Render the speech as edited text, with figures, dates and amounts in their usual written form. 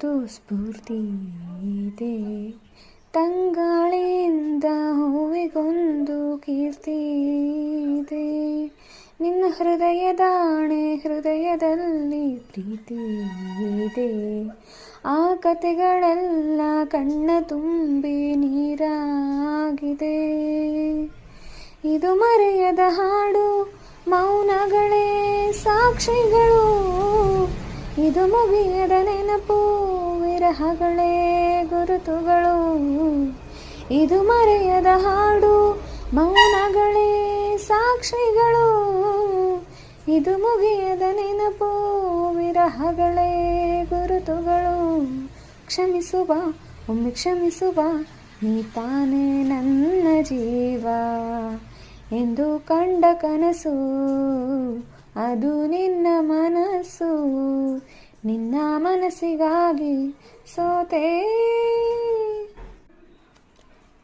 ನಿನಗೊಂದು ಸ್ಫೂರ್ತಿ ಇದೆ, ತಂಗಾಳಿಯಿಂದ ಹೂವಿಗೊಂದು ಕೀರ್ತಿ ಇದೆ. ನಿನ್ನ ಹೃದಯದಾಣೆ ಹೃದಯದಲ್ಲಿ ಪ್ರೀತಿ ಇದೆ, ಆ ಕತೆಗಳೆಲ್ಲ ಕಣ್ಣ ತುಂಬಿ ನೀರಾಗಿದೆ. ಇದು ಮರೆಯದ ಹಾಡು, ಮೌನಗಳೇ ಸಾಕ್ಷಿಗಳು, ಇದು ಮುಗಿಯದ ನೆನಪು, ವಿರಹಗಳೇ ಗುರುತುಗಳು. ಇದು ಮರೆಯದ ಹಾಡು, ಮೌನಗಳೇ ಸಾಕ್ಷಿಗಳು, ಇದು ಮುಗಿಯದ ನೆನಪು, ವಿರಹಗಳೇ ಗುರುತುಗಳು. ಕ್ಷಮಿಸುವ ಒಮ್ಮೆ ಕ್ಷಮಿಸುವ, ನೀ ತಾನೇ ನನ್ನ ಜೀವ ಎಂದು ಕಂಡ ಕನಸು, ಅದು ನಿನ್ನ ಮನಸ್ಸು. ನಿನ್ನ ಮನಸ್ಸಿಗಾಗಿ ಸೋತೆ